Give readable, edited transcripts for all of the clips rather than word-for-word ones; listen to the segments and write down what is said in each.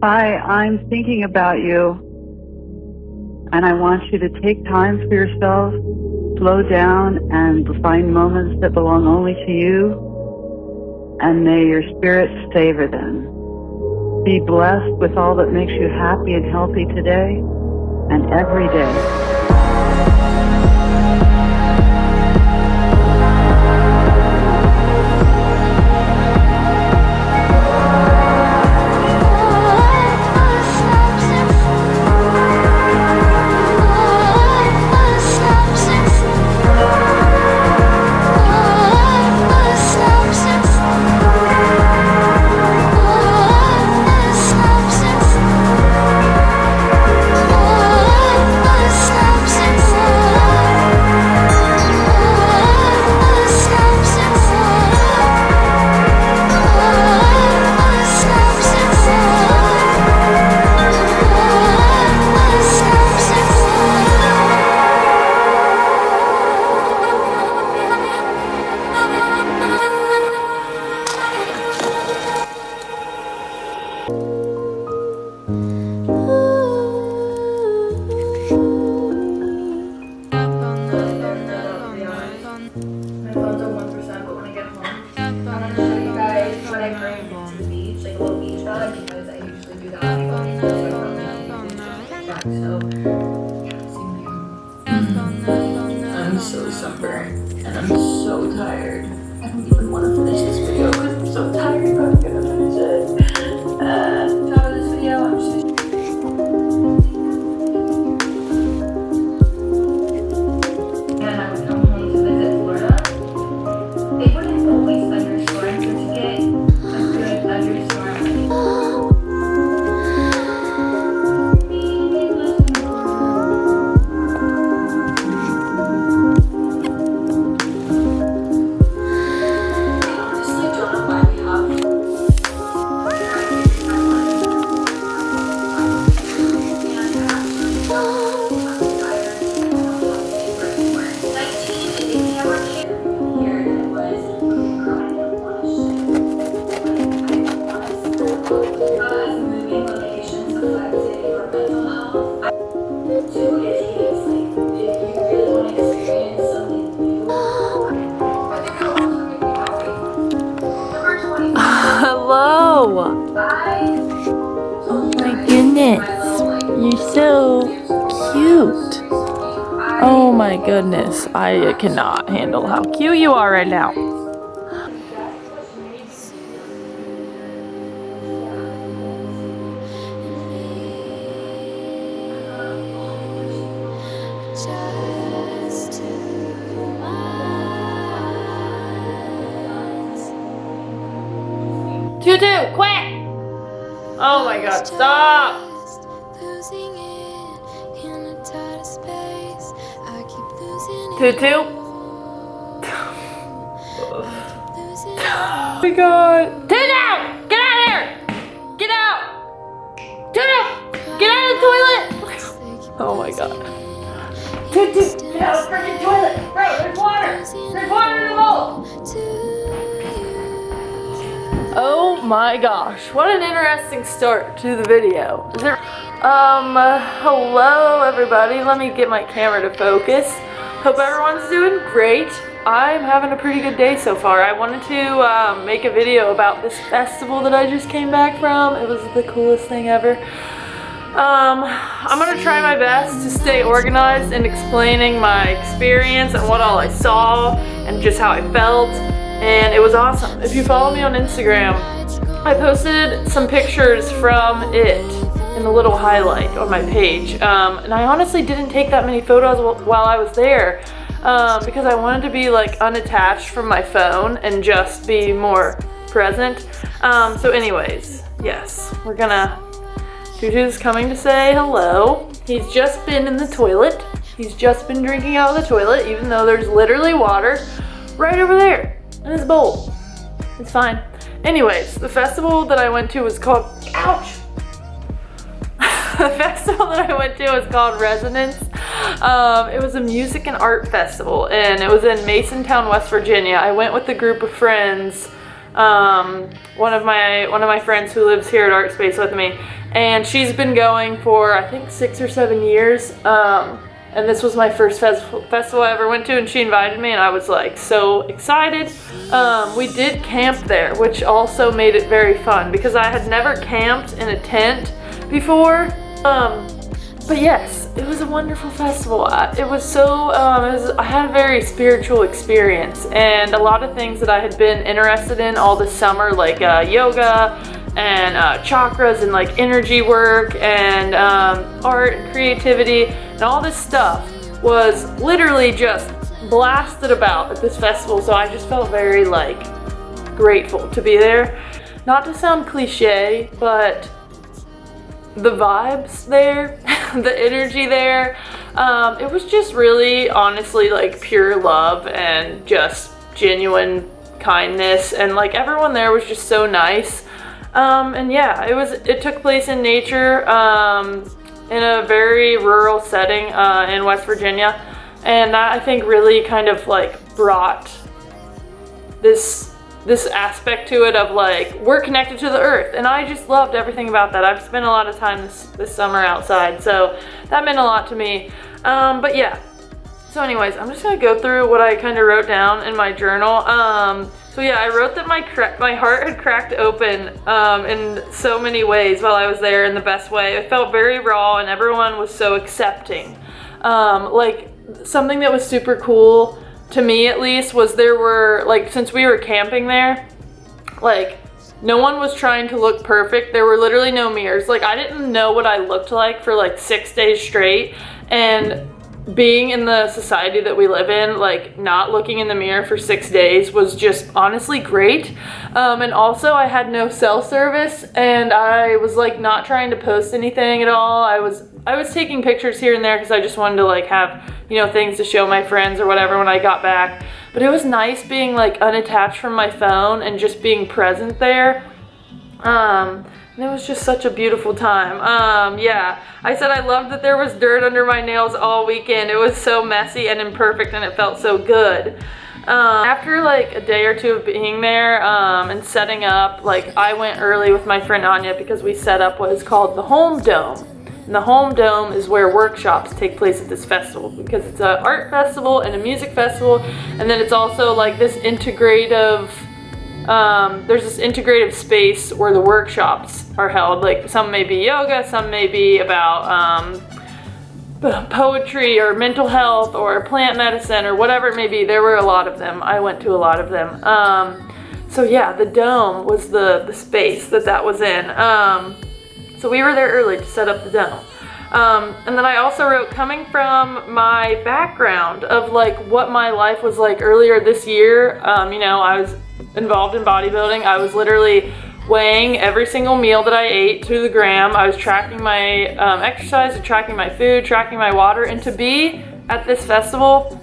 Hi, I'm thinking about you, and I want you to take time for yourself, slow down, and find moments that belong only to you, and may your spirit savor them. Be blessed with all that makes you happy and healthy today and every day. I'm so sunburned and I'm so tired. I don't even want to finish this video because I'm so tired, but I'm gonna finish it. Top of this video, I'm just and I would come home to visit Florida. It wouldn't always thunderstorm, so to get a good thunderstorm, Hello! Oh my goodness, you're so cute. Oh my goodness, I cannot handle how cute you are right now. Tutu, quick! Oh my god, stop! Tutu? Oh my god. Tutu! Get out of here! Get out! Tutu! Get out of the toilet! Oh my god. Tutu! Get out of the freaking toilet! Bro, there's water! There's water in the bowl! Oh my gosh, what an interesting start to the video. Is there, hello everybody. Let me get my camera to focus. Hope everyone's doing great. I'm having a pretty good day so far. I wanted to make a video about this festival that I just came back from. It was the coolest thing ever. I'm gonna try my best to stay organized in explaining my experience and what all I saw and just how I felt. And it was awesome. If you follow me on Instagram, I posted some pictures from it in a little highlight on my page. And I honestly didn't take that many photos while I was there because I wanted to be like unattached from my phone and just be more present. So anyways, yes, we're gonna, Tutu's coming to say hello. He's just been in the toilet. He's just been drinking out of the toilet, even though there's literally water right over there in his bowl. It's fine. Anyways, the festival that I went to was called, ouch! The festival that I went to was called Resonance. It was a music and art festival, and it was in Masontown, West Virginia. I went with a group of friends. One of my friends who lives here at Art Space with me, and she's been going for I think 6 or 7 years. And this was my first festival I ever went to, and she invited me, and I was like so excited. We did camp there, which also made it very fun because I had never camped in a tent before. But yes, it was a wonderful festival. It was so, I had a very spiritual experience, and a lot of things that I had been interested in all this summer, like yoga and chakras and like energy work and art and creativity and all this stuff was literally just blasted about at this festival. So I just felt very like grateful to be there. Not to sound cliche, but the vibes there, the energy there, it was just really honestly like pure love and just genuine kindness, and like everyone there was just so nice. And yeah, it took place in nature, in a very rural setting in West Virginia, and that I think really kind of like brought this aspect to it of like we're connected to the earth, and I just loved everything about that. I've spent a lot of time this summer outside, so that meant a lot to me. But yeah, so anyways, I'm just gonna go through what I kind of wrote down in my journal. So yeah, I wrote that my heart had cracked open in so many ways while I was there, in the best way. It felt very raw, and everyone was so accepting. Like something that was super cool to me, at least, was there were like, since we were camping there, like no one was trying to look perfect. There were literally no mirrors. Like I didn't know what I looked like for like 6 days straight, and being in the society that we live in, like not looking in the mirror for 6 days was just honestly great. And also I had no cell service, and I was like not trying to post anything at all. I was taking pictures here and there because I just wanted to like have, you know, things to show my friends or whatever when I got back. But it was nice being like unattached from my phone and just being present there. And it was just such a beautiful time. Yeah, I said I loved that there was dirt under my nails all weekend. It was so messy and imperfect, and it felt so good. After like a day or two of being there and setting up, like I went early with my friend Anya because we set up what is called the Home Dome. And the Home Dome is where workshops take place at this festival, because it's an art festival and a music festival, and then it's also like this integrative, there's this integrative space where the workshops are held. Like some may be yoga, some may be about poetry or mental health or plant medicine or whatever it may be. There were a lot of them. I went to a lot of them. So yeah, the dome was the space that was in. So we were there early to set up the dome. And then I also wrote, coming from my background of like what my life was like earlier this year, you know, I was involved in bodybuilding. I was literally weighing every single meal that I ate to the gram. I was tracking my exercise, and tracking my food, tracking my water, and to be at this festival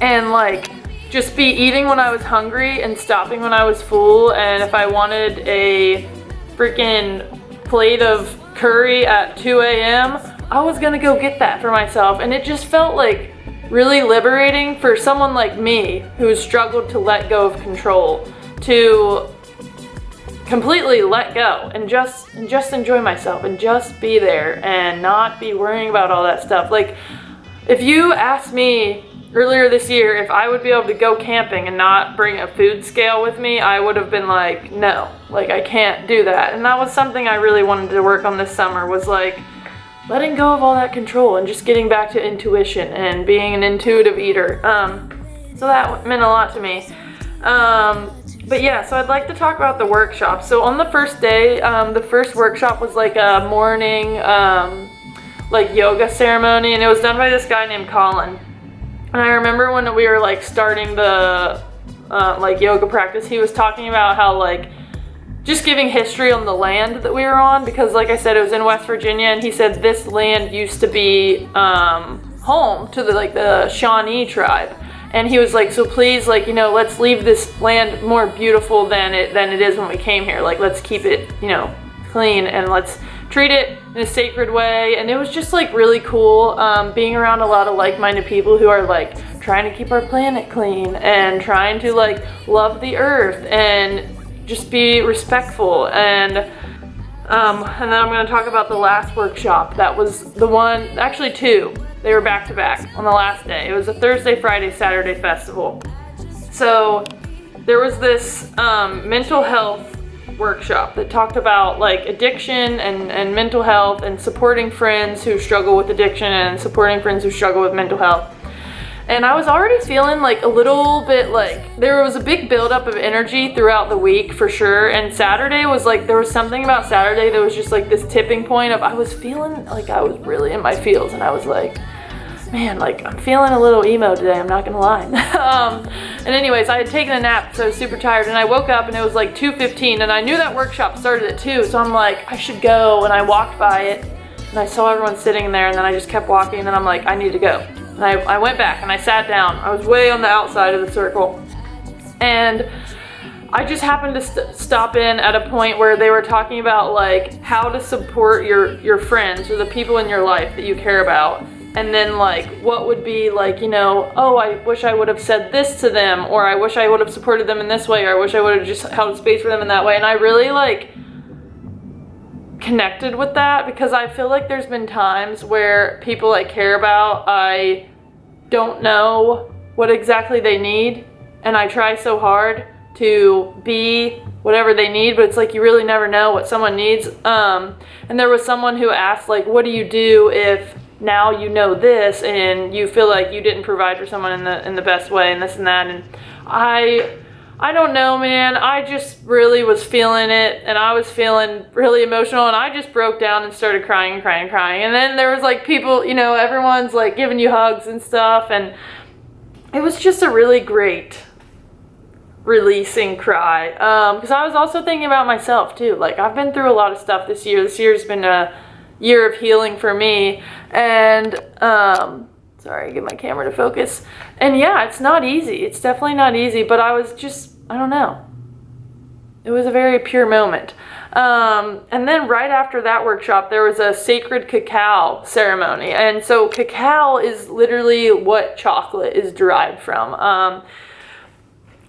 and like just be eating when I was hungry and stopping when I was full, and if I wanted a freaking plate of curry at 2 a.m., I was gonna go get that for myself. And it just felt like really liberating for someone like me who has struggled to let go of control, to completely let go and just enjoy myself and just be there and not be worrying about all that stuff. Like if you asked me earlier this year if I would be able to go camping and not bring a food scale with me, I would have been like, no, like I can't do that. And that was something I really wanted to work on this summer, was like letting go of all that control and just getting back to intuition and being an intuitive eater. So that meant a lot to me. But yeah, so I'd like to talk about the workshop. So on the first day, the first workshop was like a morning like yoga ceremony, and it was done by this guy named Colin. And I remember when we were like starting the like yoga practice, he was talking about how like just giving history on the land that we were on, because like I said, it was in West Virginia, and he said this land used to be home to the Shawnee tribe. And he was like, so please, like, you know, let's leave this land more beautiful than it is when we came here. Like, let's keep it, you know, clean, and let's treat it in a sacred way. And it was just like really cool being around a lot of like-minded people who are like trying to keep our planet clean and trying to like love the earth and just be respectful. And And then I'm going to talk about the last workshop. That was the one, actually two. They were back to back on the last day. It was a Thursday, Friday, Saturday festival. So there was this mental health workshop that talked about like addiction and mental health and supporting friends who struggle with addiction and supporting friends who struggle with mental health. And I was already feeling like a little bit like there was a big buildup of energy throughout the week for sure. And Saturday was like, there was something about Saturday that was just like this tipping point of I was feeling like I was really in my feels. And I was like, man, like I'm feeling a little emo today, I'm not gonna lie. And anyways, I had taken a nap, so I was super tired. And I woke up and it was like 2:15 and I knew that workshop started at 2. So I'm like, I should go. And I walked by it and I saw everyone sitting there and then I just kept walking and I'm like, I need to go. And I went back and I sat down. I was way on the outside of the circle. And I just happened to stop in at a point where they were talking about like how to support your friends or the people in your life that you care about. And then like what would be like, you know, oh, I wish I would have said this to them, or I wish I would have supported them in this way, or I wish I would have just held space for them in that way. And I really like connected with that because I feel like there's been times where people I care about, I don't know what exactly they need, and I try so hard to be whatever they need, but it's like you really never know what someone needs. And there was someone who asked like, what do you do if now you know this and you feel like you didn't provide for someone in the best way and this and that? And I don't know, man. I just really was feeling it and I was feeling really emotional and I just broke down and started crying. And then there was like people, you know, everyone's like giving you hugs and stuff, and it was just a really great releasing cry. Because I was also thinking about myself too. Like I've been through a lot of stuff this year. This year's been a year of healing for me, and sorry, get my camera to focus. And yeah, it's not easy. It's definitely not easy, but I was just, I don't know. It was a very pure moment. And then right after that workshop, there was a sacred cacao ceremony. And so cacao is literally what chocolate is derived from.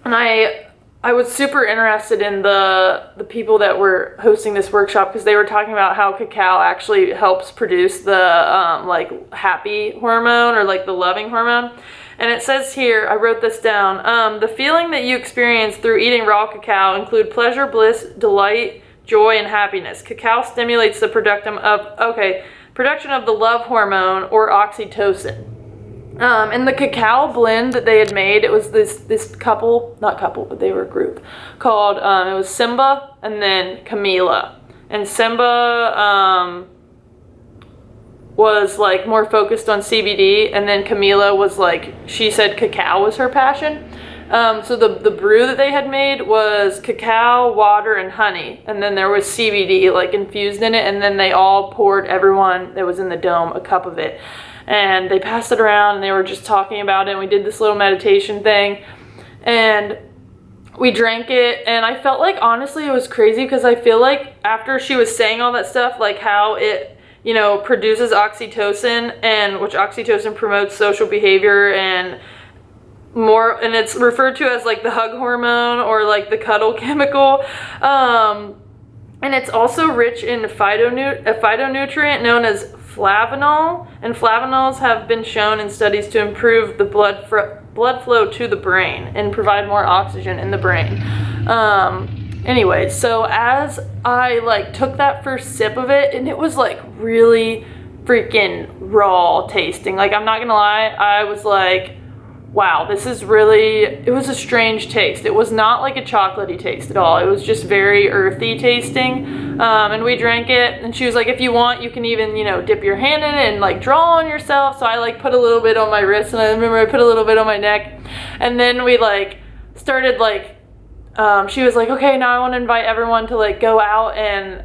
And I was super interested in the people that were hosting this workshop because they were talking about how cacao actually helps produce the like happy hormone or like the loving hormone. And it says here, I wrote this down, the feeling that you experience through eating raw cacao include pleasure, bliss, delight, joy, and happiness. Cacao stimulates the production of the love hormone or oxytocin. And the cacao blend that they had made, it was this couple, not couple, but they were a group, called, it was Simba and then Camila. And Simba was like more focused on CBD, and then Camila was like, she said cacao was her passion. So the brew that they had made was cacao, water, and honey, and then there was CBD like infused in it, and then they all poured everyone that was in the dome a cup of it. And they passed it around and they were just talking about it, and we did this little meditation thing and we drank it, and I felt like honestly it was crazy because I feel like after she was saying all that stuff, like how it, you know, produces oxytocin, and which oxytocin promotes social behavior and more, and it's referred to as like the hug hormone or like the cuddle chemical. And it's also rich in a phytonutrient known as flavanol, and flavanols have been shown in studies to improve the blood flow to the brain and provide more oxygen in the brain. Anyway, so as I like took that first sip of it, and it was like really freaking raw tasting. Like I'm not gonna lie, I was like, wow, this is really, it was a strange taste. It was not like a chocolatey taste at all. It was just very earthy tasting. And we drank it, and she was like, if you want, you can even, you know, dip your hand in it and like draw on yourself. So I like put a little bit on my wrist, and I remember I put a little bit on my neck. And then we like started like, she was like, okay, now I want to invite everyone to like go out and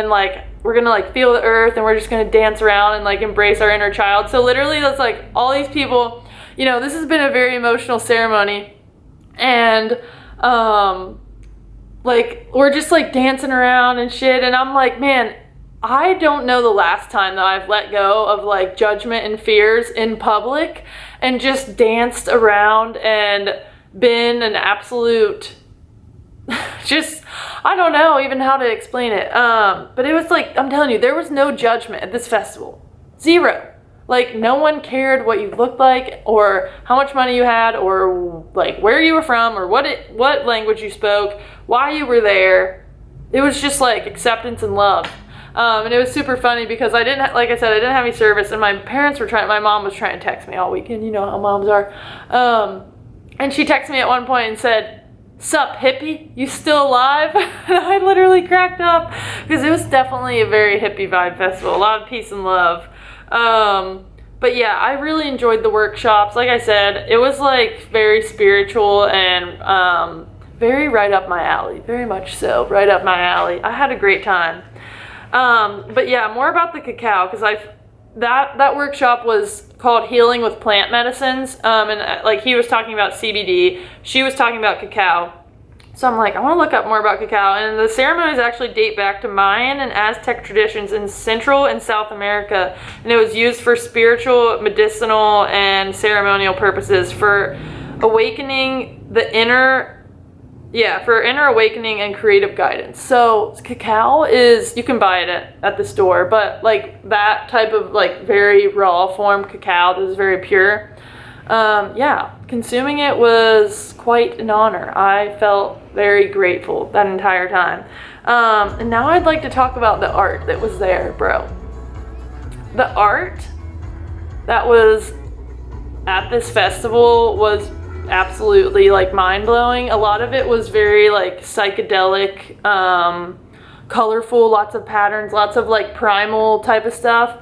like, we're gonna like feel the earth, and we're just gonna dance around and like embrace our inner child. So literally that's like all these people, you know, this has been a very emotional ceremony, and like we're just like dancing around and shit, and I'm like, man, I don't know the last time that I've let go of like judgment and fears in public and just danced around and been an absolute just, I don't know even how to explain it. But it was like, I'm telling you, there was no judgment at this festival. Zero. Like, no one cared what you looked like or how much money you had or like where you were from or what language you spoke, why you were there. It was just like acceptance and love. And it was super funny because I didn't have any service, and my mom was trying to text me all weekend. You know how moms are. And she texted me at one point and said, "Sup, hippie? You still alive?" And I literally cracked up because it was definitely a very hippie vibe festival. A lot of peace and love. But yeah, I really enjoyed the workshops. Like I said, it was like very spiritual and very right up my alley. Very much so, right up my alley. I had a great time. But yeah, more about the cacao, because that workshop was called Healing with Plant Medicines, and like he was talking about CBD, she was talking about cacao. So I'm like, I want to look up more about cacao, and the ceremonies actually date back to Mayan and Aztec traditions in Central and South America, and it was used for spiritual, medicinal, and ceremonial purposes for awakening the inner awakening and creative guidance. So cacao you can buy it at the store, but like that type of like very raw form cacao that is very pure, consuming it was quite an honor. I felt very grateful that entire time. And now I'd like to talk about the art that was there, bro. The art that was at this festival was absolutely like mind-blowing. A lot of it was very like psychedelic, colorful, lots of patterns, lots of like primal type of stuff.